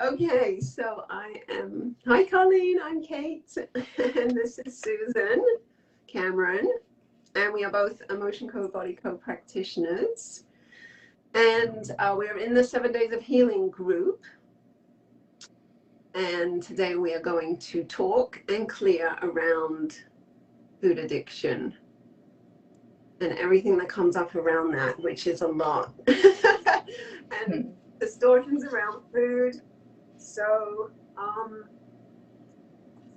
Okay, so hi Colleen, I'm Kate, and this is Susan Cameron, and we are both emotion code, body code practitioners. And we're in the 7 Days of Healing group. And today we are going to talk and clear around food addiction and everything that comes up around that, which is a lot. And distortions around food. So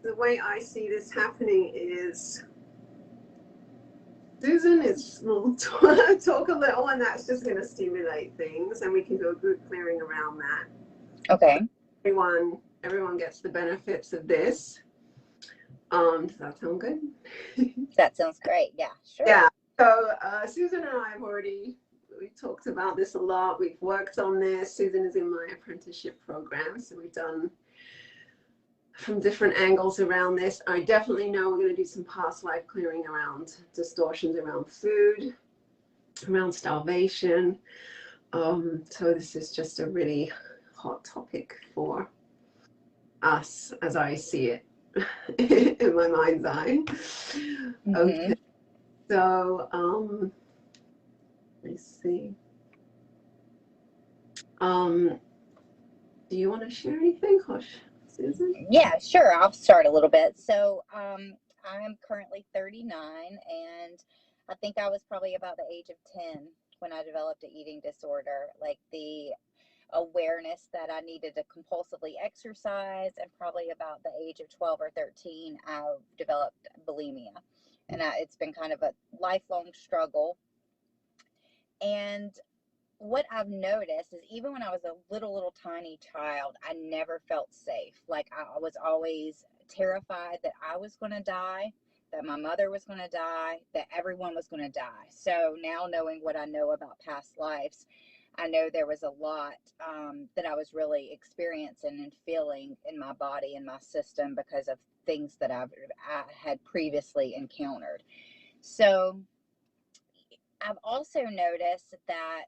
the way I see this happening is Susan will talk a little, and that's just going to stimulate things, and we can do a good clearing around that. Okay. Everyone gets the benefits of this. Does that sound good? That sounds great. Yeah, sure. Yeah. So Susan and I we talked about this a lot. We've worked on this. Susan is in my apprenticeship program, so we've done from different angles around this. I definitely know we're going to do some past life clearing around distortions around food, around starvation. So this is just a really hot topic for us as I see it in my mind's eye. Mm-hmm. Okay. So let's see. Do you want to share anything, Susan? Yeah, sure. I'll start a little bit. So I'm currently 39, and I think I was probably about the age of 10 when I developed an eating disorder. Like the awareness that I needed to compulsively exercise, and probably about the age of 12 or 13, I developed bulimia. And it's been kind of a lifelong struggle. And what I've noticed is even when I was a little tiny child, I never felt safe. Like I was always terrified that I was going to die, that my mother was going to die, that everyone was going to die. So now, knowing what I know about past lives, I know there was a lot that I was really experiencing and feeling in my body and my system because of things that I had previously encountered. So I've also noticed that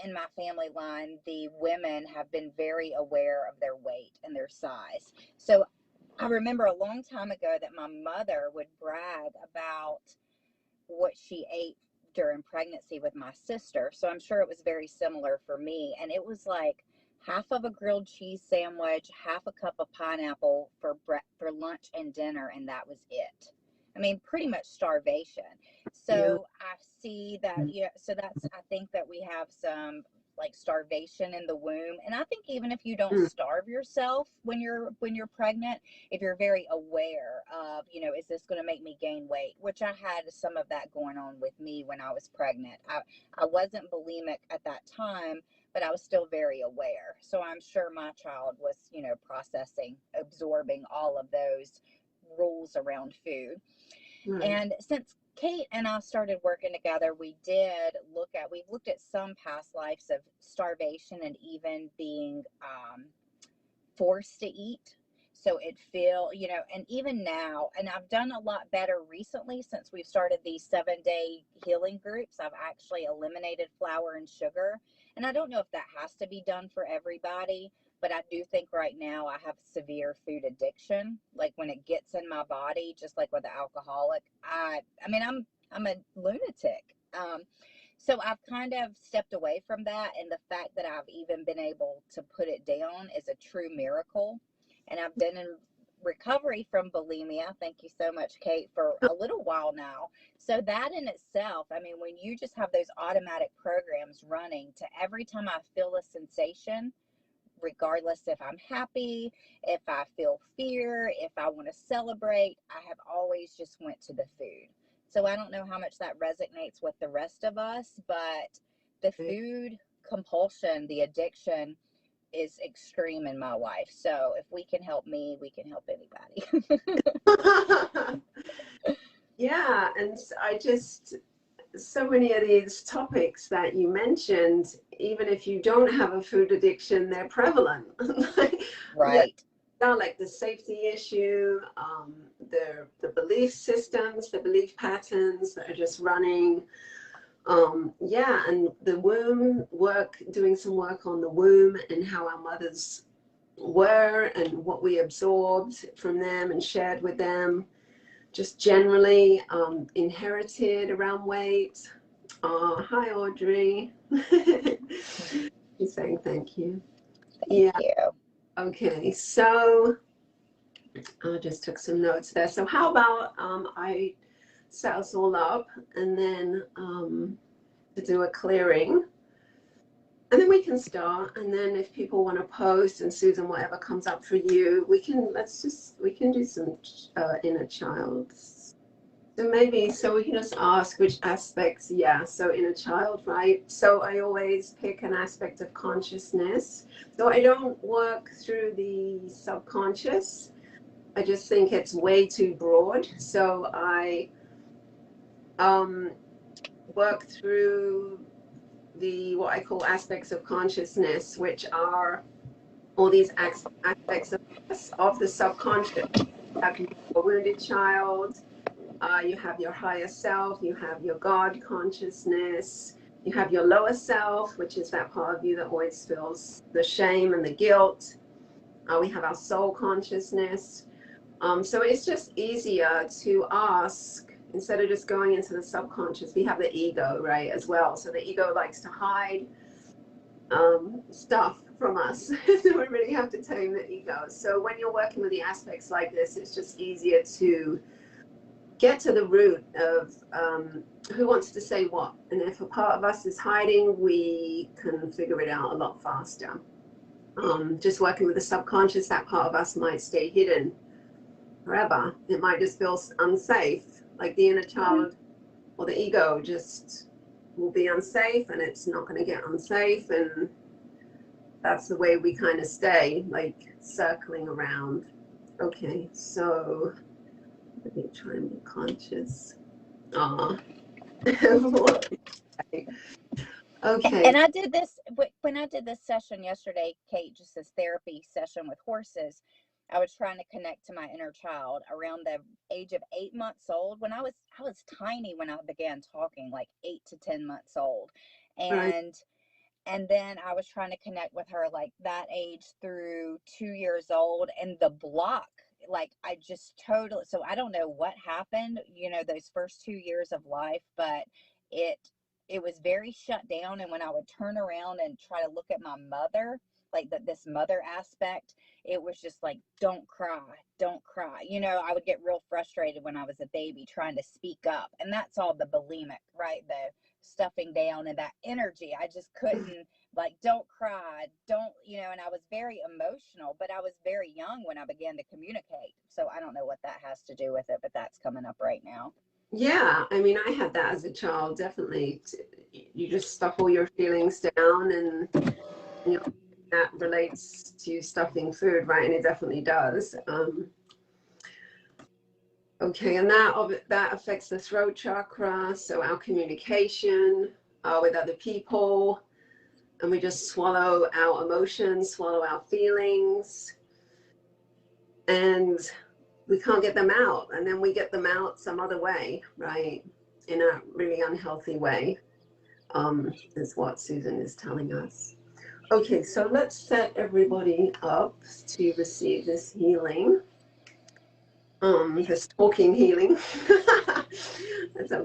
in my family line, the women have been very aware of their weight and their size. So I remember a long time ago that my mother would brag about what she ate during pregnancy with my sister. So I'm sure it was very similar for me. And it was like half of a grilled cheese sandwich, half a cup of pineapple for lunch and dinner, and that was it. I mean, pretty much starvation. So I see that, so I think that we have some like starvation in the womb. And I think even if you don't starve yourself when you're pregnant, if you're very aware of, is this going to make me gain weight, which I had some of that going on with me when I was pregnant. I wasn't bulimic at that time, but I was still very aware. So I'm sure my child was, processing, absorbing all of those rules around food. And since Kate and I started working together, we've looked at some past lives of starvation and even being forced to eat. So and even now, and I've done a lot better recently since we've started these 7-day healing groups. I've actually eliminated flour and sugar. And I don't know if that has to be done for everybody, but I do think right now I have severe food addiction. Like when it gets in my body, just like with the alcoholic, I'm a lunatic. So I've kind of stepped away from that, and the fact that I've even been able to put it down is a true miracle. And I've been in recovery from bulimia. Thank you so much, Kate, for a little while now. So that in itself, I mean, when you just have those automatic programs running to every time I feel a sensation, regardless if I'm happy, if I feel fear, if I want to celebrate, I have always just went to the food. So I don't know how much that resonates with the rest of us, but the food compulsion, the addiction is extreme in my life. So if we can help me, we can help anybody. Yeah, and so many of these topics that you mentioned, even if you don't have a food addiction, they're prevalent. Right. Like the safety issue, the belief systems, the belief patterns that are just running. And the womb doing some work on the womb and how our mothers were and what we absorbed from them and shared with them, just generally inherited around weight. Hi, Audrey. She's saying thank you. Thank you. Okay, so I just took some notes there. So how about I set us all up and then to do a clearing. And then we can start. And then if people want to post, and Susan, whatever comes up for you, we can do some inner child. So maybe, so we can just ask which aspects, yeah, so inner child, right? So I always pick an aspect of consciousness. So I don't work through the subconscious. I just think it's way too broad. So I work through the, what I call aspects of consciousness, which are all these aspects of the subconscious. You have your wounded child, you have your higher self, you have your God consciousness, you have your lower self, which is that part of you that always feels the shame and the guilt. We have our soul consciousness. So it's just easier to ask, instead of just going into the subconscious, we have the ego, right, as well. So the ego likes to hide stuff from us. So we really have to tame the ego. So when you're working with the aspects like this, it's just easier to get to the root of who wants to say what. And if a part of us is hiding, we can figure it out a lot faster. Just working with the subconscious, that part of us might stay hidden forever. It might just feel unsafe, like the inner child or the ego just will be unsafe, and it's not going to get unsafe, and that's the way we kind of stay, like circling around. Okay, so let me try and be conscious. Okay. And I did this when I did this session yesterday, Kate, just this therapy session with horses. I was trying to connect to my inner child around the age of 8 months old. When I was tiny when I began talking, like 8 to 10 months old, Right. and then I was trying to connect with her like that age through 2 years old, and the block, like I just totally, so I don't know what happened, those first 2 years of life, but it it was very shut down. And when I would turn around and try to look at my mother, like this mother aspect, it was just like, don't cry, don't cry. I would get real frustrated when I was a baby trying to speak up. And that's all the bulimic, right? The stuffing down and that energy. I just couldn't, like, don't cry, don't, and I was very emotional, but I was very young when I began to communicate. So I don't know what that has to do with it, but that's coming up right now. Yeah, I mean, I had that as a child, definitely. You just stuff all your feelings down, and that relates to stuffing food, right? And it definitely does. Okay, and that affects the throat chakra, so our communication with other people, and we just swallow our emotions, swallow our feelings, and we can't get them out, and then we get them out some other way, right? In a really unhealthy way, is what Susan is telling us. Okay, so let's set everybody up to receive this healing. This talking healing. That's so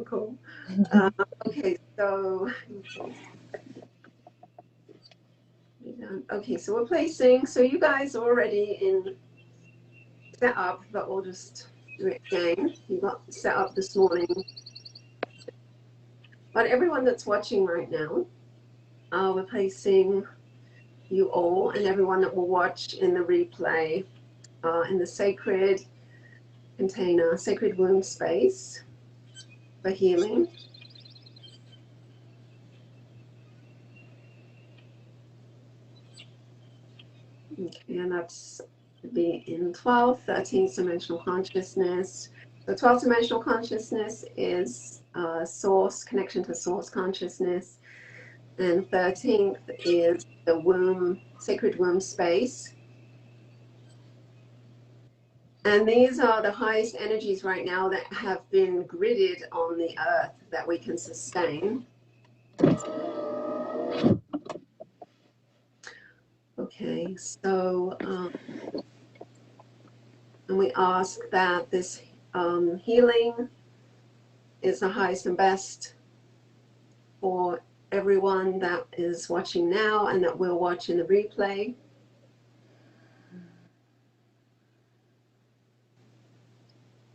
cool. Okay, so we're placing. So you guys are already in set up, but we'll just do it again. You got set up this morning. But everyone that's watching right now, we're placing you all and everyone that will watch in the replay in the sacred container, sacred womb space for healing. Okay, and that's to be in 12th, 13th dimensional consciousness. The 12th dimensional consciousness is source, connection to source consciousness. And 13th is the womb, sacred womb space. And these are the highest energies right now that have been gridded on the earth that we can sustain. Okay, So, and we ask that this healing is the highest and best for everyone that is watching now and that will watch in the replay.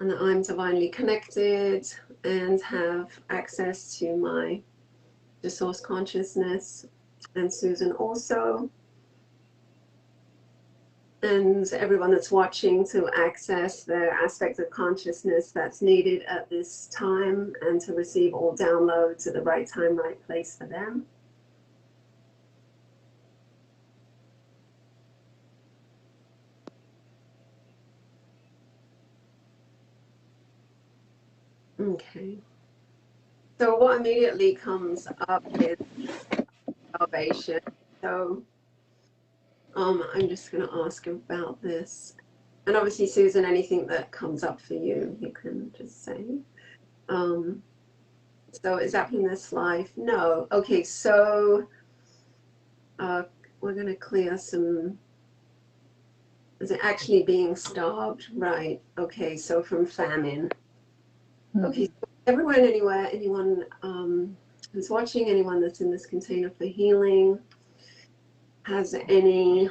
And that I'm divinely connected and have access to my source consciousness, and Susan also. And everyone that's watching to access the aspect of consciousness that's needed at this time and to receive all downloads at the right time, right place for them. Okay. So what immediately comes up is salvation. So I'm just going to ask about this. And obviously, Susan, anything that comes up for you, you can just say. So is that from this life? No. Okay, so we're going to clear some. Is it actually being starved? Right. Okay, so from famine. Okay, so everyone, anywhere, anyone who's watching, anyone that's in this container for healing, has any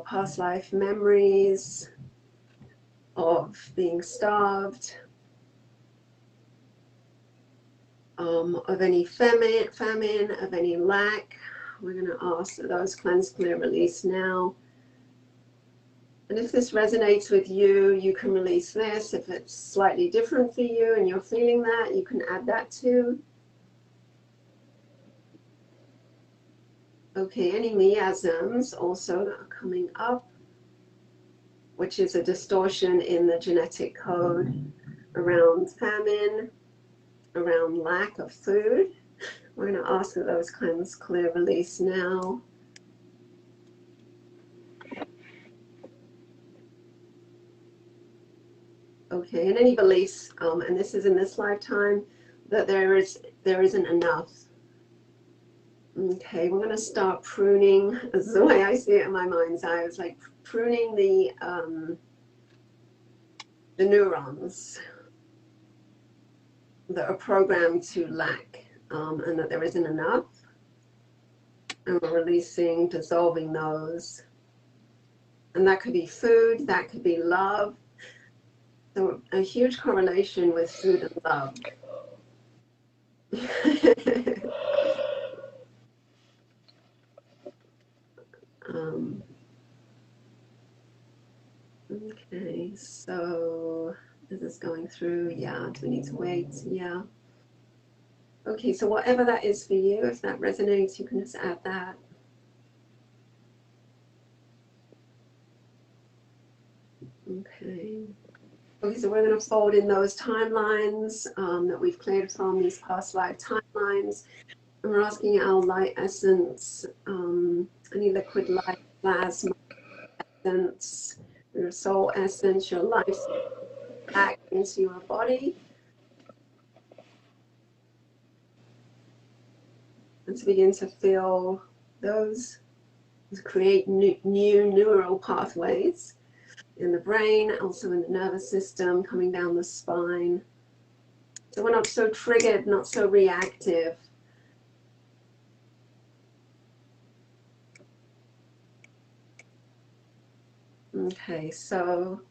past life memories of being starved, of any famine, of any lack. We're going to ask that those cleanse, clear, release now. And if this resonates with you, you can release this. If it's slightly different for you and you're feeling that, you can add that too. Okay, any miasms also that are coming up, which is a distortion in the genetic code around famine, around lack of food. We're going to ask that those cleanse, clear, release now. Okay, and any beliefs, and this is in this lifetime, that there isn't enough. Okay, we're going to start pruning. This is the way I see it in my mind's eye. It's like pruning the neurons that are programmed to lack, and that there isn't enough. And we're releasing, dissolving those. And that could be food, that could be love. So a huge correlation with food and love. Okay, so is this going through? Yeah, do we need to wait? Yeah. Okay, so whatever that is for you, if that resonates, you can just add that. Okay. Okay, so we're going to fold in those timelines that we've cleared from these past life timelines. And we're asking our light essence, any liquid light, plasma essence, your soul essence, your life back into your body. And to begin to feel those, to create new neural pathways in the brain, also in the nervous system, coming down the spine. So we're not so triggered, not so reactive. Okay, so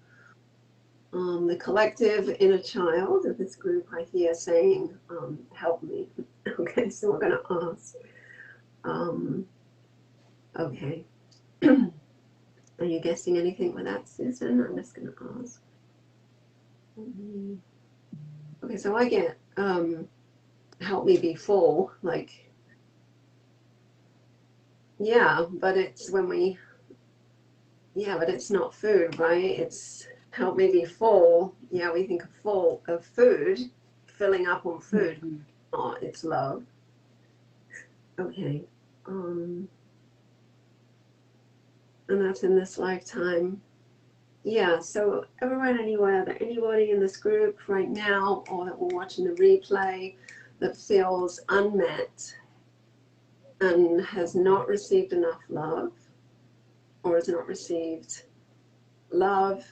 the collective inner child of this group I hear saying, help me. Okay, so we're going to ask. Okay. Are you guessing anything with that, Susan? I'm just going to ask. Okay, so I get help me be full, like, yeah, but it's when we, yeah, but it's not food, right? It's help me be full. Yeah, we think of full of food, filling up on food. Mm-hmm. Oh, it's love. Okay. And that's in this lifetime. Yeah, so everyone, anywhere, that anybody in this group right now or that we're watching the replay that feels unmet and has not received enough love, or has not received love,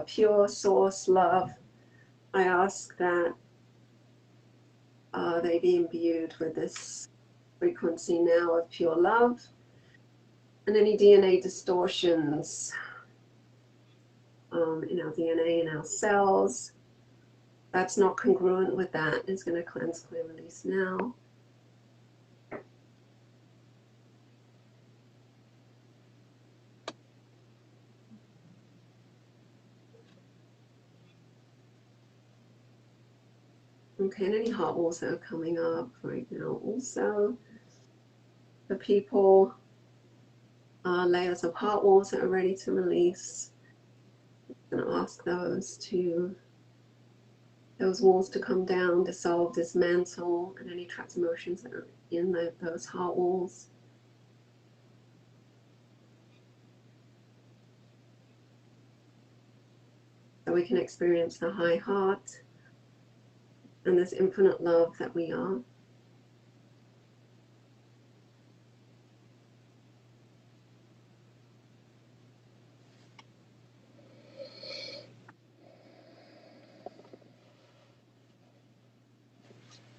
pure source love, I ask that they be imbued with this frequency now of pure love, and any DNA distortions in our DNA, in our cells, that's not congruent with that, is going to cleanse, clear, release now. Okay, and any heart walls that are coming up right now also. The people, layers of heart walls that are ready to release. I'm going to ask those walls to come down, dissolve, dismantle, and any trapped emotions that are in those heart walls. So we can experience the high heart and this infinite love that we are.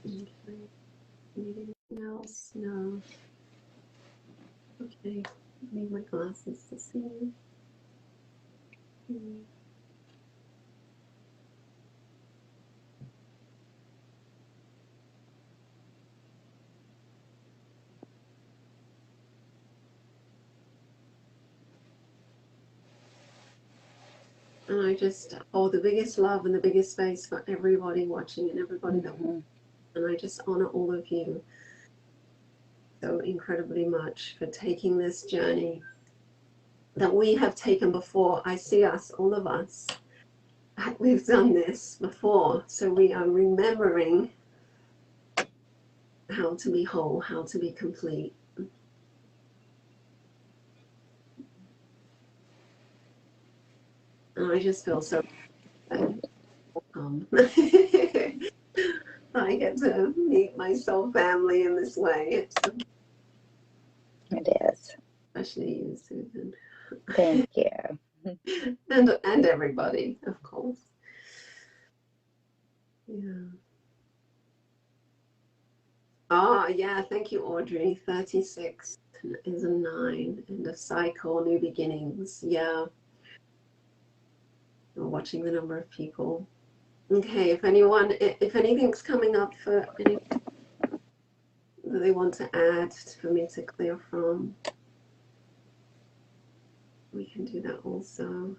Okay. Need anything else? No. Okay. I need my glasses to see. And I just hold the biggest love and the biggest space for everybody watching and everybody that wants. And I just honor all of you so incredibly much for taking this journey that we have taken before. I see us, all of us, we've done this before. So we are remembering how to be whole, how to be complete. And I just feel so I get to meet my soul family in this way. It is. Especially you, Susan. Thank you. and everybody, of course. Yeah. Ah, yeah, thank you, Audrey. 36 is a 9, end of cycle, new beginnings. Yeah. We're watching the number of people. Okay, if anything's coming up for any that they want to add for me to clear from, we can do that also.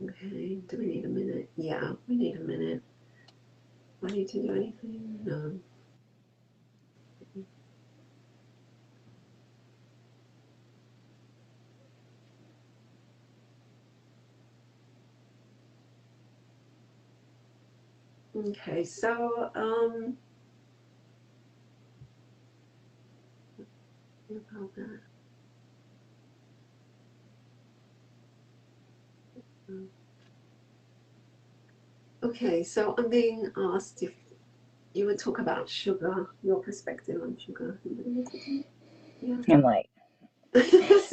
Okay, do we need a minute? Yeah, we need a minute. Do I need to do anything? No. Okay, so about that. Okay, so I'm being asked if you would talk about sugar, your perspective on sugar. Yeah. I'm like,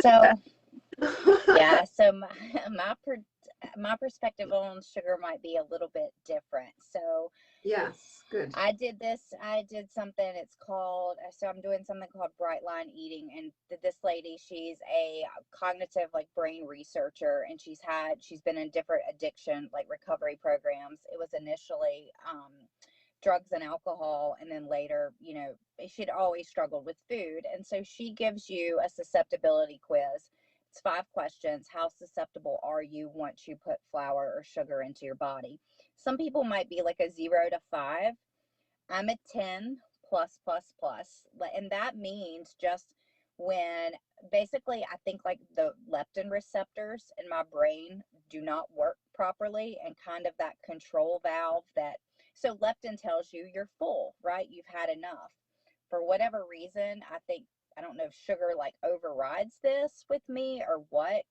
so yeah, so my perspective on sugar might be a little bit different. So Yes, good. I did something, it's called, so I'm doing something called Brightline Eating, and this lady, she's a cognitive, like, brain researcher, and she's been in different addiction, like, recovery programs. It was initially drugs and alcohol, and then later, she'd always struggled with food, and so she gives you a susceptibility quiz. It's 5 questions. How susceptible are you once you put flour or sugar into your body? Some people might be like a 0 to 5. I'm a 10 plus plus plus. And that means just when basically I think like the leptin receptors in my brain do not work properly, and kind of that control valve so leptin tells you you're full, right? You've had enough. For whatever reason, I don't know if sugar like overrides this with me or what,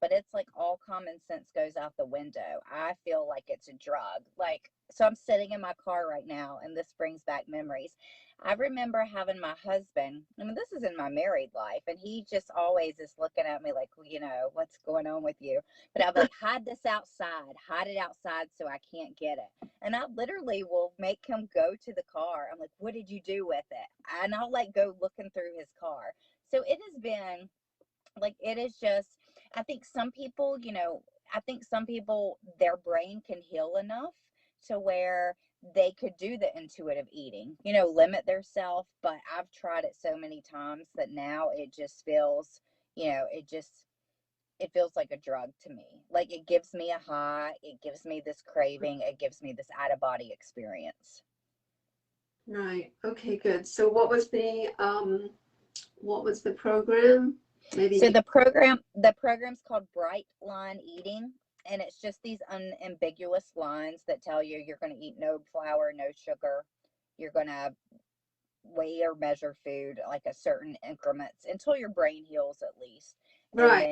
but it's like all common sense goes out the window. I feel like it's a drug. Like, so I'm sitting in my car right now, and this brings back memories. I remember having my husband, I mean, this is in my married life, and he just always is looking at me like, well, you know, what's going on with you? But I'd be like, hide this outside, hide it outside so I can't get it. And I literally will make him go to the car. I'm like, what did you do with it? And I'll like go looking through his car. So it has been like, it is just, I think some people, you know, I think some people, their brain can heal enough to where they could do the intuitive eating, you know, limit their self. But I've tried it so many times that now it just feels, you know, it feels like a drug to me. Like, it gives me a high, it gives me this craving, it gives me this out of body experience. Right. Okay, good. So what was the program? Maybe. So the program's called Brightline Eating, and it's just these unambiguous lines that tell you you're going to eat no flour, no sugar. You're going to weigh or measure food like a certain increments until your brain heals at least. And Right.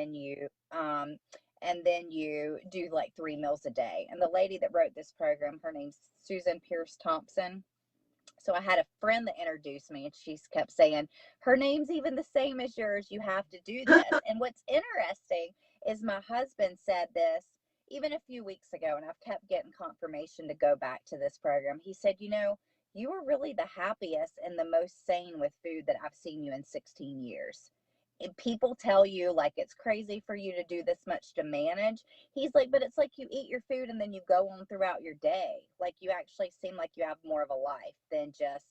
then you do like 3 meals a day. And the lady that wrote this program, her name's Susan Pierce Thompson. So I had a friend that introduced me, and she kept saying, her name's even the same as yours. You have to do this. And what's interesting is my husband said this even a few weeks ago, and I've kept getting confirmation to go back to this program. He said, you know, you are really the happiest and the most sane with food that I've seen you in 16 years. And people tell you like it's crazy for you to do this much to manage. He's like, but it's like you eat your food and then you go on throughout your day. Like, you actually seem like you have more of a life than just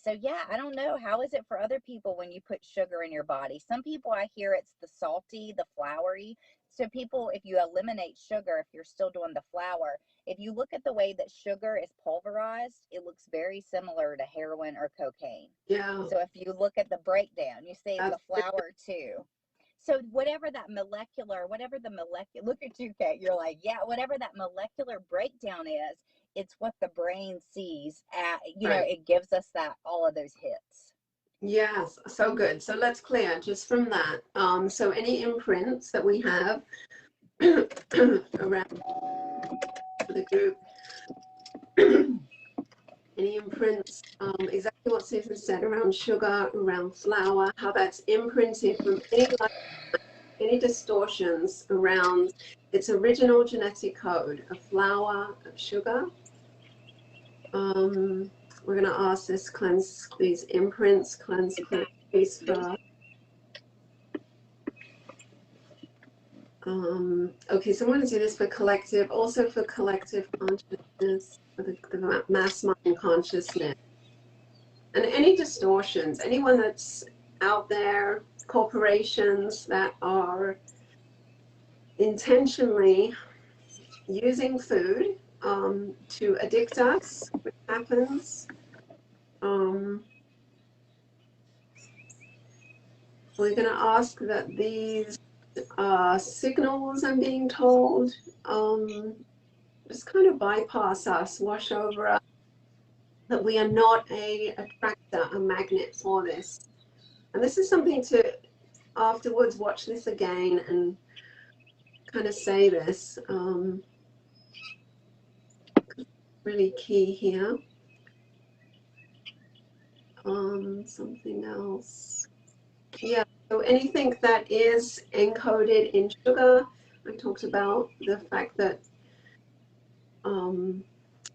so yeah, I don't know. How is it for other people when you put sugar in your body? Some people, I hear it's the salty, the floury. So people, if you eliminate sugar, if you're still doing the flour, if you look at the way that sugar is pulverized, it looks very similar to heroin or cocaine. Yeah. So if you look at the breakdown, you see the Absolutely. flour too. So whatever the molecular, look at you, Kate, you're like, yeah, whatever that molecular breakdown is, it's what the brain sees at, you know, Right. it gives us that, all of those hits. Yes. So good. So let's clear just from that. So any imprints that we have around the group, any imprints, exactly what Susan said around sugar, around flour, how that's imprinted from any distortions around its original genetic code of flour, of sugar. We're going to ask this cleanse these imprints, cleanse, please, for. Okay, so I'm going to do this for collective, also for collective consciousness, for the mass mind consciousness. And any distortions, anyone that's out there, corporations that are intentionally using food to addict us, which happens. We're going to ask that these signals, I'm being told, just kind of bypass us, wash over us, that we are not a attractor, a magnet for this. And this is something to afterwards watch this again and kind of say this. Really key here. Something else. Yeah, so anything that is encoded in sugar, I talked about the fact that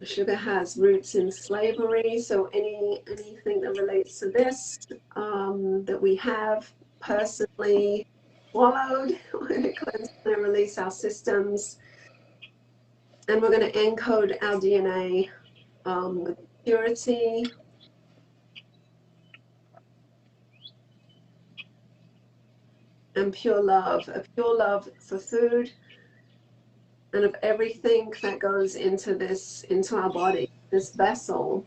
sugar has roots in slavery. So anything that relates to this that we have personally swallowed, we're going to cleanse and release our systems. And we're going to encode our DNA with purity. And pure love, a pure love for food and of everything that goes into this, into our body, this vessel.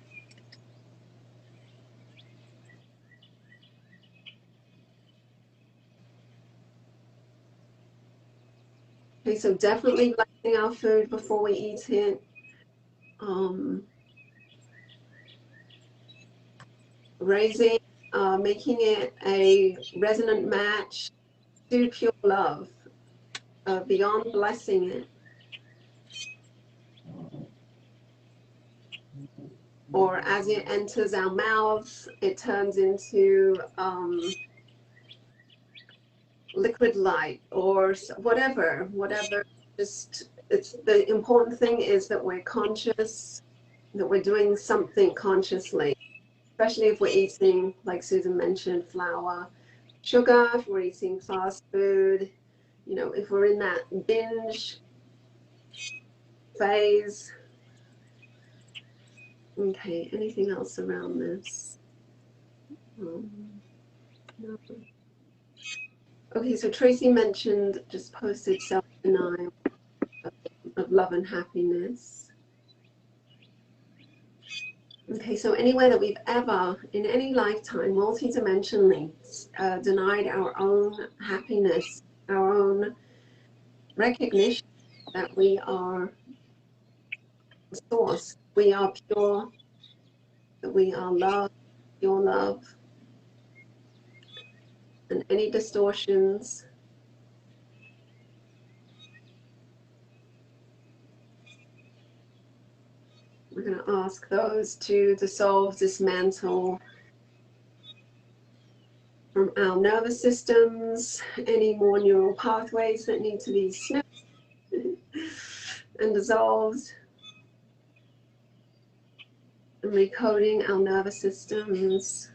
Okay, so definitely blessing our food before we eat it. Raising, making it a resonant match to pure love. beyond blessing it, or as it enters our mouths, it turns into liquid light or whatever. Just, it's the important thing is that we're conscious, that we're doing something consciously, especially if we're eating, like Susan mentioned, flour, sugar, if we're eating fast food, you know, if we're in that binge phase. Okay, anything else around this? No. Okay, so Tracy mentioned, just posted self-denial of love and happiness. Okay, so anywhere that we've ever, in any lifetime, multidimensionally, denied our own happiness, our own recognition that we are the source, we are pure, that we are love, pure love, and any distortions, we're going to ask those to dissolve, dismantle from our nervous systems, any more neural pathways that need to be snipped and dissolved, and recoding our nervous systems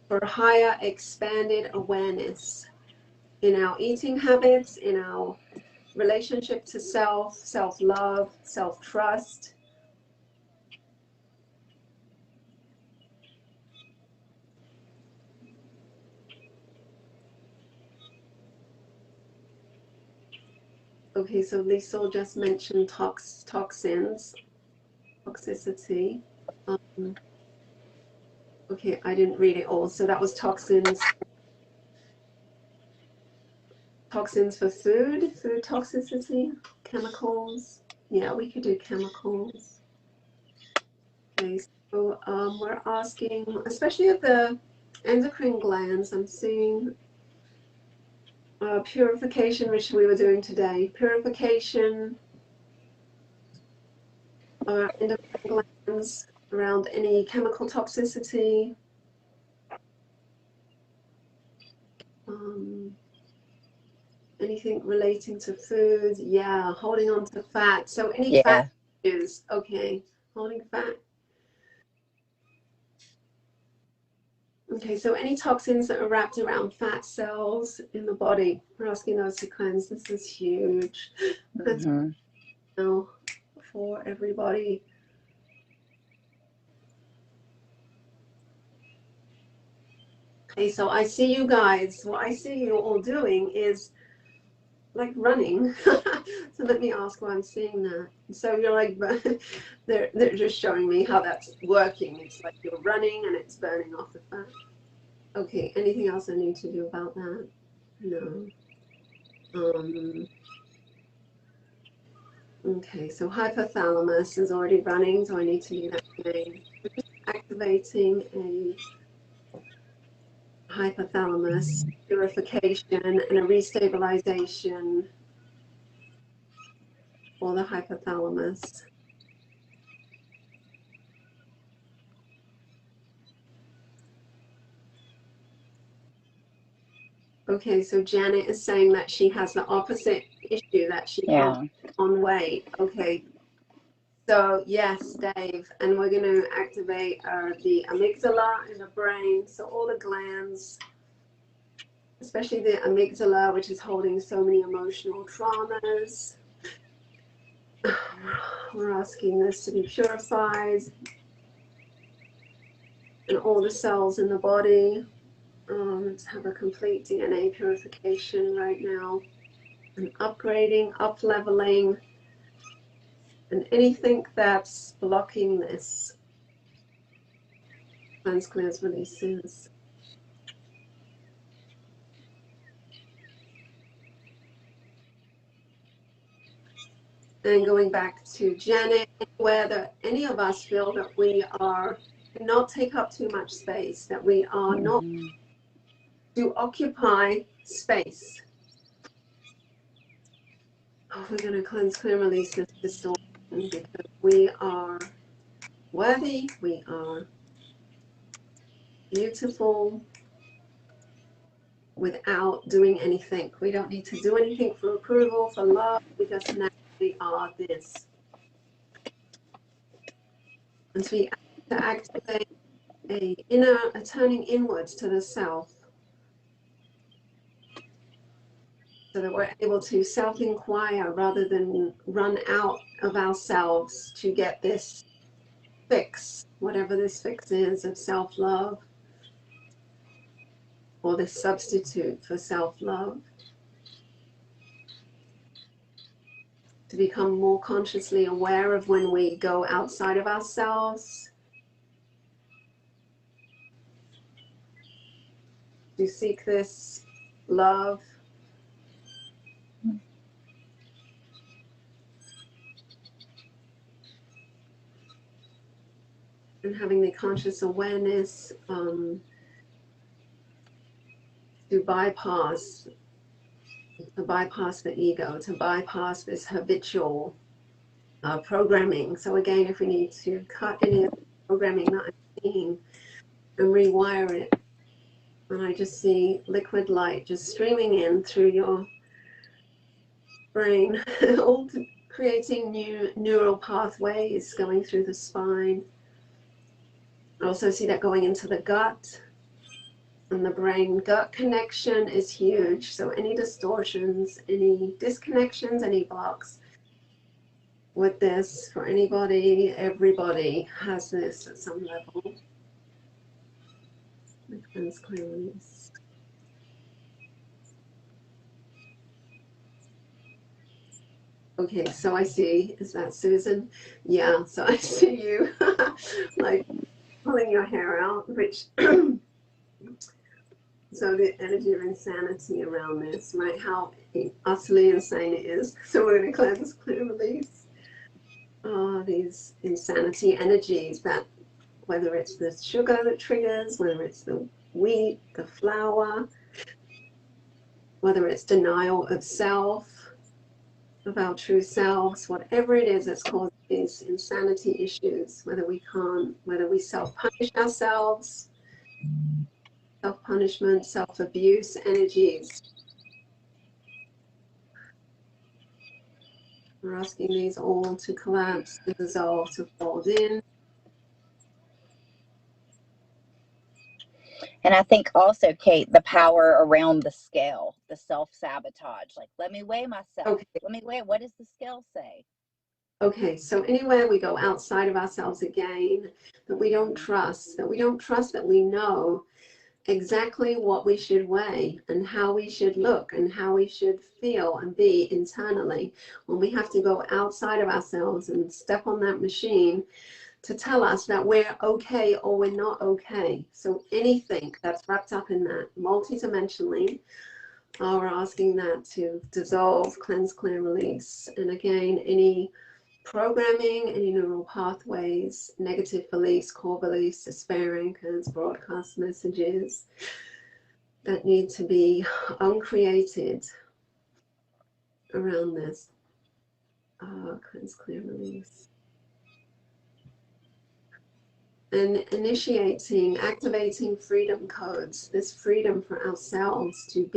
for a higher expanded awareness in our eating habits, in our relationship to self, self-love, self-trust. Okay, so Lisa just mentioned toxins, toxicity. Okay, I didn't read it all. So that was toxins. Toxins for food toxicity, chemicals. Yeah, we could do chemicals. Okay, so we're asking, especially at the endocrine glands, I'm seeing purification, which we were doing today. Purification endocrine glands around any chemical toxicity. Anything relating to food, yeah, holding on to fat. So any fat issues, okay, holding fat. Okay, so any toxins that are wrapped around fat cells in the body, we're asking those to cleanse. This is huge. That's for everybody. Okay, so I see you guys, what I see you all doing is like running. So let me ask why I'm seeing that. So you're like, they're just showing me how that's working. It's like you're running and it's burning off the fat. Okay, anything else I need to do about that? No. Okay, so hypothalamus is already running. Do I need to do that again? Activating a hypothalamus purification and a restabilization for the hypothalamus. Okay, so Janet is saying that she has the opposite issue, that she can't put on weight. Okay, so yes, Dave, and we're going to activate the amygdala in the brain, so all the glands, especially the amygdala, which is holding so many emotional traumas. We're asking this to be purified, and all the cells in the body. Let's have a complete DNA purification right now, and upgrading, up-leveling, and anything that's blocking this. Cleanse, clears, releases. And going back to Janet, where that any of us feel that we are not take up too much space, that we are not to occupy space. Oh, we're going to cleanse, clear, and release this distortion because we are worthy, we are beautiful without doing anything. We don't need to do anything for approval, for love. We just naturally are this. And so we have to activate a turning inwards to the self, so that we're able to self-inquire rather than run out of ourselves to get this fix, whatever this fix is of self-love, or this substitute for self-love. To become more consciously aware of when we go outside of ourselves, to seek this love, and having the conscious awareness to bypass the ego, to bypass this habitual programming. So again, if we need to cut any of the programming that I'm seeing and rewire it, and I just see liquid light just streaming in through your brain, all creating new neural pathways going through the spine. I also see that going into the gut and the brain. Gut connection is huge. So any distortions, any disconnections, any blocks with this, for anybody, everybody has this at some level. Cleanse, clear, release. Okay, so I see, is that Susan? Yeah, so I see you like pulling your hair out, which so the energy of insanity around this, right? How utterly insane it is. So we're going to cleanse, clear, release. These insanity energies, that whether it's the sugar that triggers, whether it's the wheat, the flour, whether it's denial of self, of our true selves, whatever it is that's causing these insanity issues, whether we self-punish ourselves, self-punishment, self-abuse energies. We're asking these all to collapse, to dissolve, to fold in. And I think also, Kate, the power around the scale, the self-sabotage. Like, let me weigh myself. Okay. Let me weigh. What does the scale say? Okay, so anywhere we go outside of ourselves again, that we don't trust that we know exactly what we should weigh and how we should look and how we should feel and be internally, when we have to go outside of ourselves and step on that machine to tell us that we're okay or we're not okay. So anything that's wrapped up in that multidimensionally, we're asking that to dissolve, cleanse, clear, release. And again, any programming, any neural pathways, negative beliefs, core beliefs, despair anchors, broadcast messages that need to be uncreated around this. Cleanse, clear, release. And activating freedom codes, this freedom for ourselves to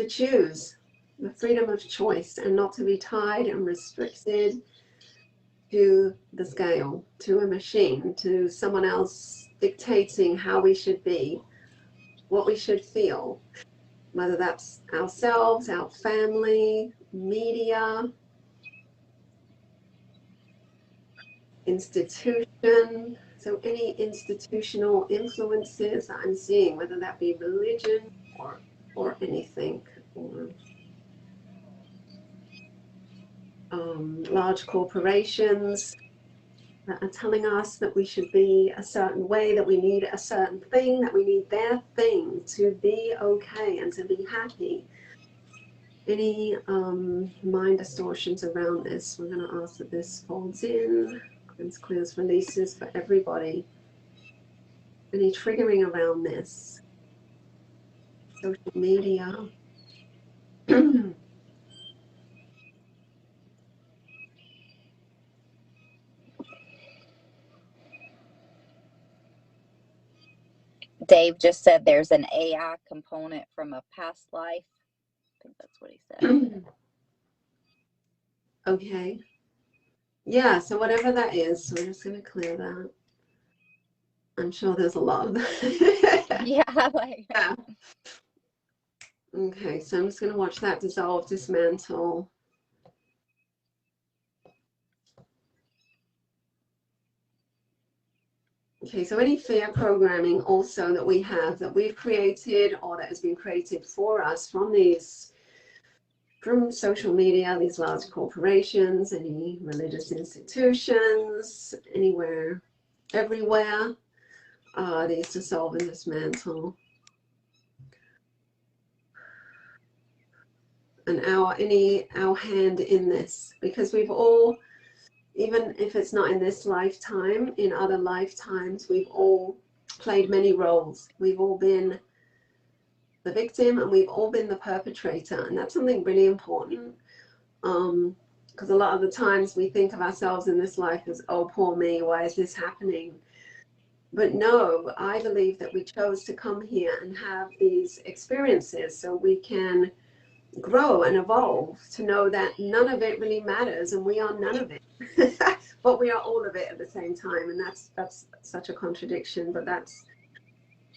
choose, the freedom of choice, and not to be tied and restricted to the scale, to a machine, to someone else dictating how we should be, what we should feel, whether that's ourselves, our family, media, institution. So any institutional influences that I'm seeing, whether that be religion or anything, or large corporations that are telling us that we should be a certain way, that we need a certain thing, that we need their thing to be okay and to be happy. Any mind distortions around this, we're going to ask that this folds in, clears, releases for everybody. Any triggering around this, social media, Dave just said there's an AI component from a past life. I think that's what he said. Okay. Yeah, so whatever that is, so we're just going to clear that. I'm sure there's a lot of that. Yeah, like. Yeah. Okay, so I'm just going to watch that dissolve, dismantle. Okay, so any fear programming also that we have, that we've created or that has been created for us from social media, these large corporations, any religious institutions, anywhere, everywhere, these dissolve and dismantle. And our hand in this, because we've all, even if it's not in this lifetime, in other lifetimes, we've all played many roles. We've all been the victim and we've all been the perpetrator, and that's something really important, because a lot of the times we think of ourselves in this life as, oh, poor me, why is this happening? But no, I believe that we chose to come here and have these experiences so we can grow and evolve, to know that none of it really matters and we are none of it. But we are all of it at the same time, and that's such a contradiction, but that's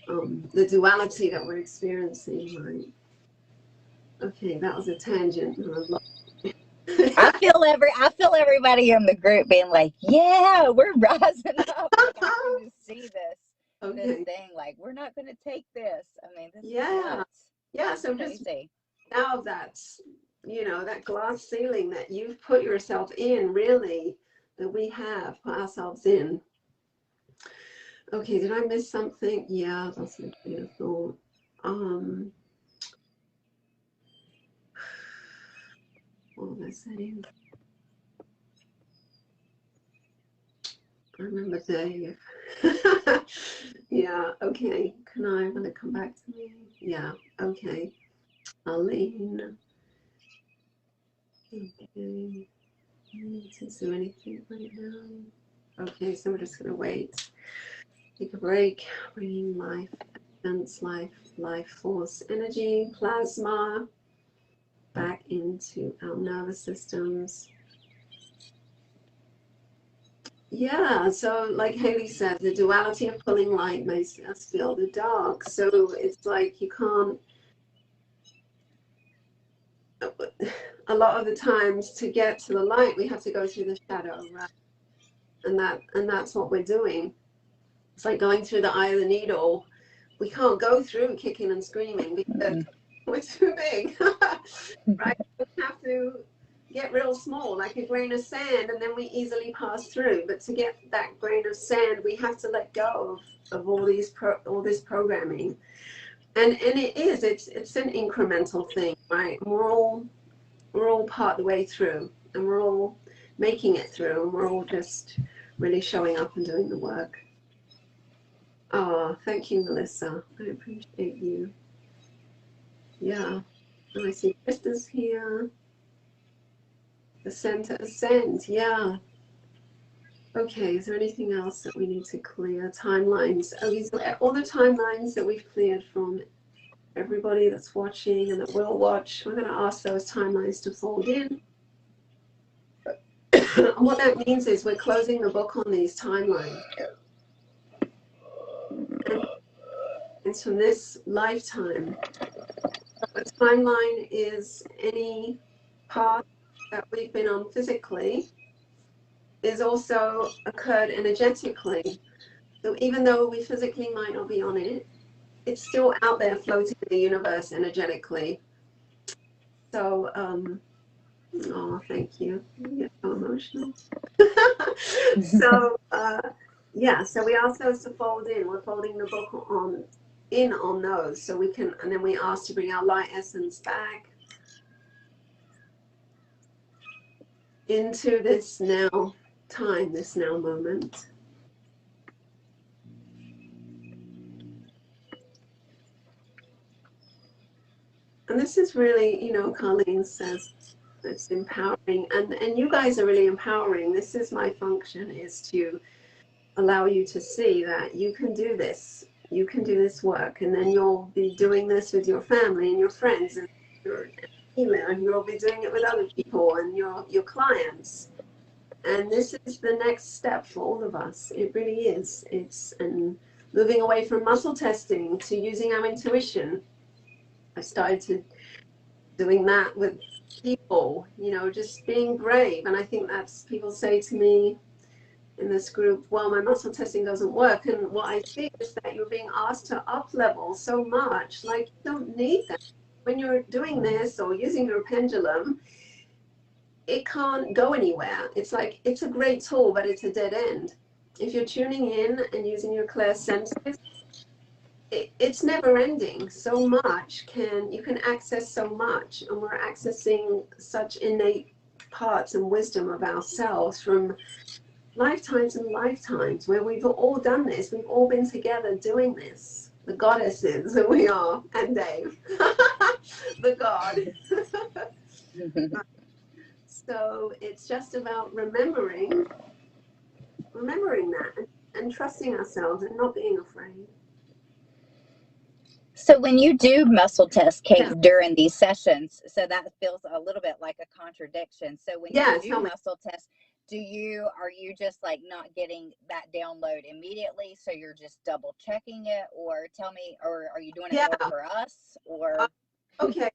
the duality that we're experiencing, right? Okay, that was a tangent. I feel everybody in the group being like, yeah, we're rising up. Like, I can just see this thing, like, we're not going to take this. I mean, this is nuts. Yeah, so just now that's, that glass ceiling that you've put yourself in, really, that we have put ourselves in. Okay, did I miss something? Yeah, that's my train of thought. What was I saying? I remember Dave. Yeah, okay. I'm going to come back to me. Yeah, okay. Aline. Okay. I need to do anything right now. Okay, so we're just going to wait. Take a break. Bringing life, essence, life force, energy, plasma back into our nervous systems. Yeah, so like Haley said, the duality of pulling light makes us feel the dark. So it's like you can't, a lot of the times to get to the light, we have to go through the shadow, right? And that's what we're doing. It's like going through the eye of the needle. We can't go through kicking and screaming because we're too big, right? We have to get real small, like a grain of sand, and then we easily pass through. But to get that grain of sand, we have to let go of all this programming. And it's an incremental thing, right? We're all part of the way through, and we're all making it through, and we're all just really showing up and doing the work. Oh, thank you, Melissa. I appreciate you. Yeah. And I see Krista's here. Ascend to ascend. Yeah. Okay, is there anything else that we need to clear? Timelines. Oh, these are all the timelines that we've cleared from everybody that's watching and that will watch. We're going to ask those timelines to fold in. What that means is we're closing the book on these timelines. And it's from this lifetime. A timeline is any path that we've been on physically is also occurred energetically. So even though we physically might not be on it, it's still out there floating in the universe energetically. So, oh, thank you. I get so emotional. So, yeah, so we ask those to fold in. We're folding the book in on those, so we can, and then we ask to bring our light essence back into this now time, this now moment. And this is really, Colleen says it's empowering, and you guys are really empowering. This is my function, is to allow you to see that you can do this. you can do this work, and then you'll be doing this with your family and your friends and your email, and you'll be doing it with other people and your clients. And this is the next step for all of us. It really is. It's and moving away from muscle testing to using our intuition. I started to doing that with people, you know, just being brave. And I think that's, people say to me in this group, well, my muscle testing doesn't work. And what I see is that you're being asked to up level so much, like you don't need that. When you're doing this or using your pendulum, it can't go anywhere. It's like, it's a great tool, but it's a dead end. If you're tuning in and using your clear senses, it's never ending. So much you can access so much, and we're accessing such innate parts and wisdom of ourselves from lifetimes and lifetimes, where we've all done this. We've all been together doing this. The goddesses that we are, and Dave, the God. So it's just about remembering that and trusting ourselves and not being afraid. So when you do muscle test, Kate, during these sessions, so that feels a little bit like a contradiction. So when you do muscle test, are you just like not getting that download immediately? So you're just double checking it, or tell me, or are you doing it more for us, or? Okay.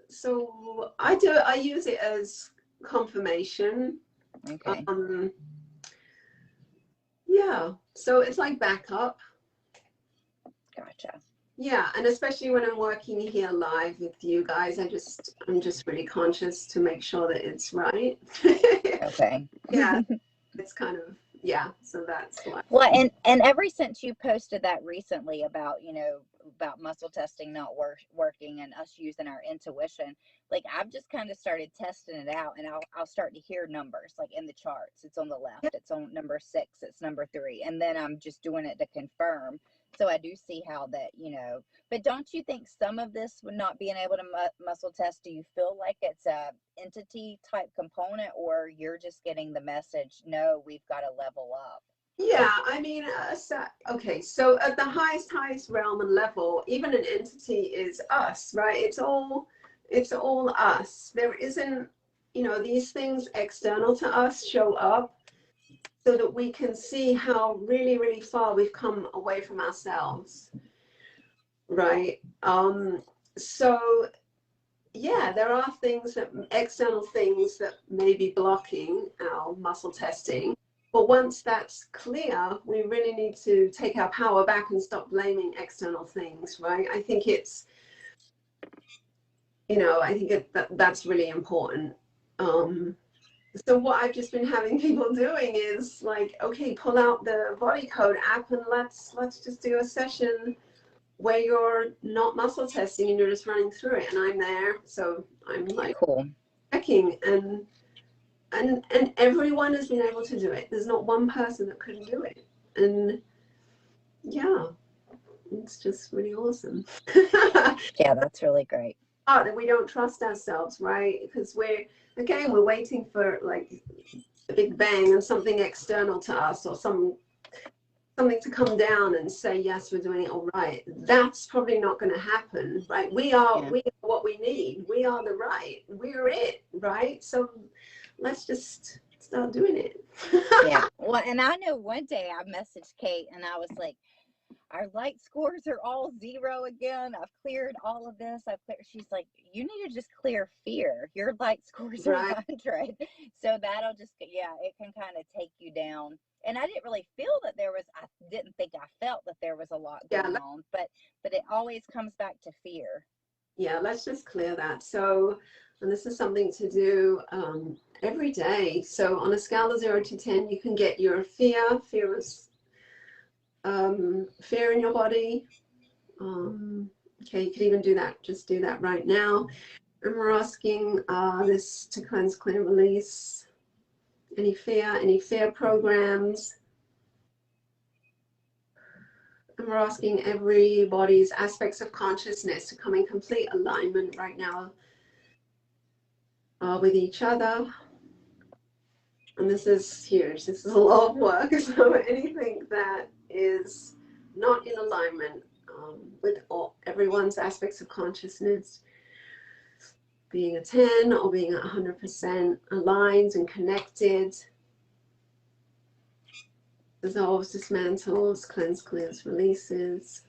So I use it as confirmation. Okay. Yeah. So it's like backup. Gotcha. Yeah, and especially when I'm working here live with you guys, I'm just really conscious to make sure that it's right. Okay. Yeah, it's kind of, yeah, so that's why. Well, and ever since you posted that recently about, you know, about muscle testing not working and us using our intuition, like I've just kind of started testing it out, and I'll start to hear numbers like in the charts. It's on the left, it's on number 6, it's number 3, and then I'm just doing it to confirm. So I do see how that, you know, but don't you think some of this would not being able to muscle test, do you feel like it's a entity type component, or you're just getting the message, no, we've got to level up? Yeah, I mean, okay, so at the highest realm and level, even an entity is us, right? It's all us. There isn't, you know, these things external to us show up so that we can see how really, really far we've come away from ourselves, right? So yeah, there are external things that may be blocking our muscle testing. But once that's clear, we really need to take our power back and stop blaming external things, right? I think it's, you know, that's really important. So what I've just been having people doing is like, okay, pull out the Body Code app and let's just do a session where you're not muscle testing and you're just running through it, and I'm there, so I'm like cool. Checking, and everyone has been able to do it. There's not one person that couldn't do it, and yeah, it's just really awesome. Yeah, that's really great. That we don't trust ourselves, right? Because we're waiting for like a big bang and something external to us, or something to come down and say, yes, we're doing it all right. That's probably not going to happen, right? We are what we need. We are the right. We're it, right? So let's just start doing it. Yeah. Well, and I know one day I messaged Kate and I was like, our light scores are all 0 again. I've cleared all of this. She's like, you need to just clear fear. Your light scores are 100. So that'll just, it can kind of take you down. And I didn't really feel that I didn't think I felt that there was a lot going on, but it always comes back to fear. Yeah, let's just clear that. So, and this is something to do every day. So on a scale of 0 to 10, you can get your fear is fear in your body. Okay, you could even do that. Just do that right now. And we're asking this to cleanse, clear, release any fear programs. And we're asking everybody's aspects of consciousness to come in complete alignment right now with each other. And this is huge. This is a lot of work. So anything that is not in alignment with everyone's aspects of consciousness, being a 10 or being 100% aligned and connected, dissolves, dismantles, cleanse, clears, releases.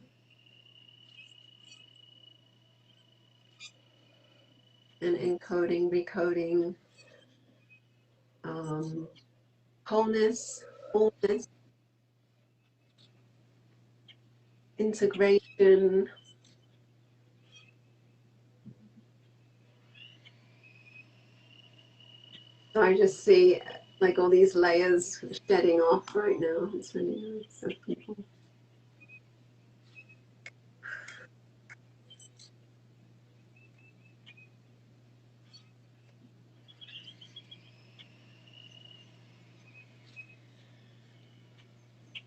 And encoding, recoding, wholeness, fullness, integration. So I just see like all these layers shedding off right now. It's really nice of people.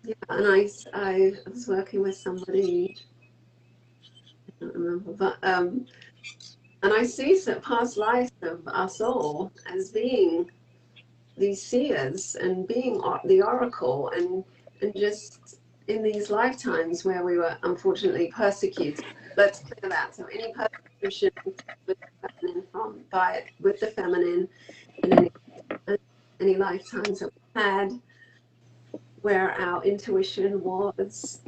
Yeah, and I was working with somebody, I don't remember, but and I see some past lives of us all as being these seers and being the oracle, and just in these lifetimes where we were unfortunately persecuted. Let's clear that. So any persecution with the feminine with the feminine in any lifetimes that we had, where our intuition was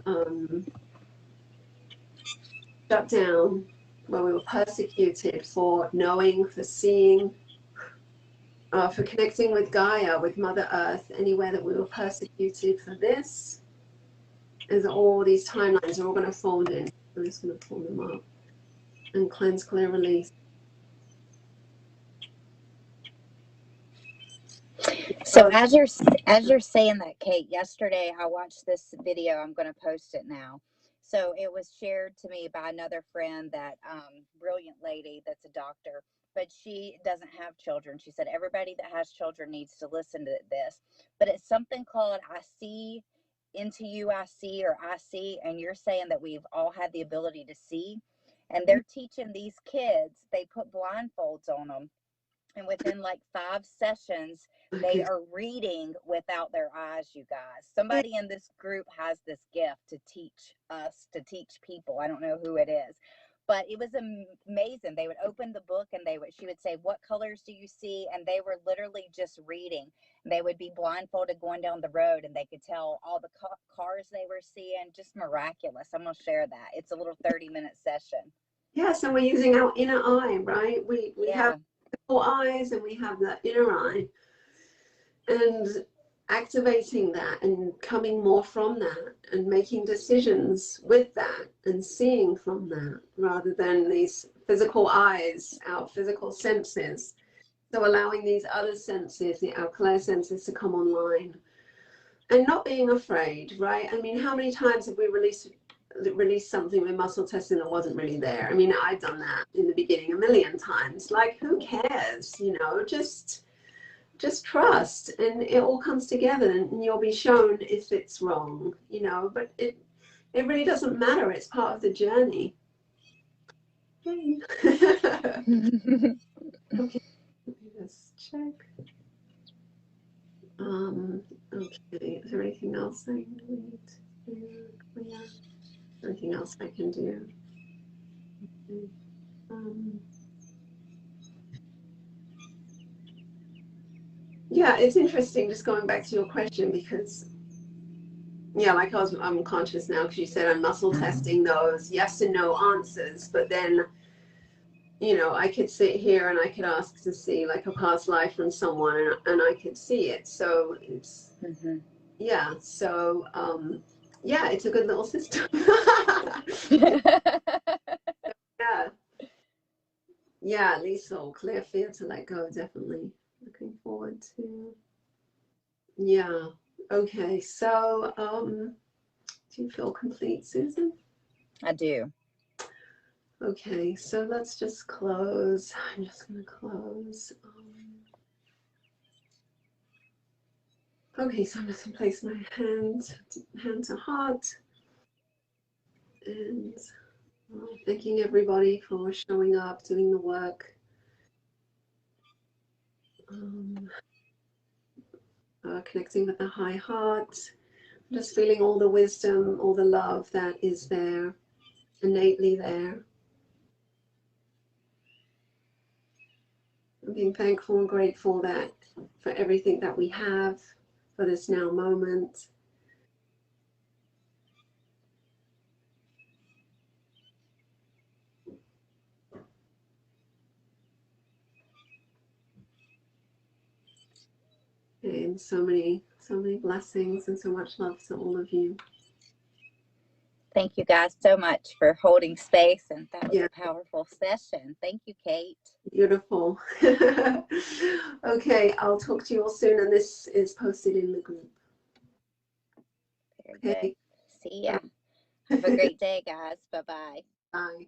shut down, where we were persecuted for knowing, for seeing, for connecting with Gaia, with Mother Earth, anywhere that we were persecuted for this, is all these timelines are all going to fold in. I'm just going to pull them up and cleanse, clear, release. So as you're saying that, Kate, yesterday I watched this video. I'm going to post it now. So it was shared to me by another friend, that brilliant lady that's a doctor, but she doesn't have children. She said everybody that has children needs to listen to this. But it's something called I see into you, I see, or I see. And you're saying that we've all had the ability to see. And they're teaching these kids, they put blindfolds on them. And within like 5 sessions, they are reading without their eyes, you guys. Somebody in this group has this gift to teach us, to teach people. I don't know who it is, but it was amazing. They would open the book and she would say, what colors do you see? And they were literally just reading. They would be blindfolded going down the road, and they could tell all the cars they were seeing. Just miraculous. I'm going to share that. It's a little 30-minute session. Yeah, so we're using our inner eye, right? We have physical eyes and we have the inner eye, and activating that and coming more from that and making decisions with that and seeing from that, rather than these physical eyes, our physical senses. So allowing these other senses, our clair senses, to come online and not being afraid, right? I mean, how many times have we released something with muscle testing that wasn't really there? I mean, I've done that in the beginning a million times. Like, who cares? You know, just trust, and it all comes together, and you'll be shown if it's wrong, you know. But it really doesn't matter. It's part of the journey. Okay, let me just check. Okay, is there anything else I need to clear? Anything else I can do? Okay. Yeah, it's interesting, just going back to your question, because yeah, like I'm conscious now because you said I'm muscle testing those yes and no answers, but then, you know, I could sit here and I could ask to see like a past life from someone, and I could see it. So it's yeah, so yeah, it's a good little system. Yeah, yeah, at least so clear fear to let go. Definitely looking forward to. Yeah. Okay. So do you feel complete, Susan? I do. Okay, so let's just close. I'm just going to close. Okay, so I'm just going to place my hand to heart, and thanking everybody for showing up, doing the work. Connecting with the high heart, Just feeling all the wisdom, all the love that is there, innately there. I'm being thankful and grateful that for everything that we have, for this now moment. And so many blessings and so much love to all of you. Thank you guys so much for holding space, and that was Yeah. a powerful session. Thank you, Kate. Beautiful. Okay, I'll talk to you all soon, and this is posted in the group. Very good. See ya. Have a great day, guys. Bye-bye. Bye.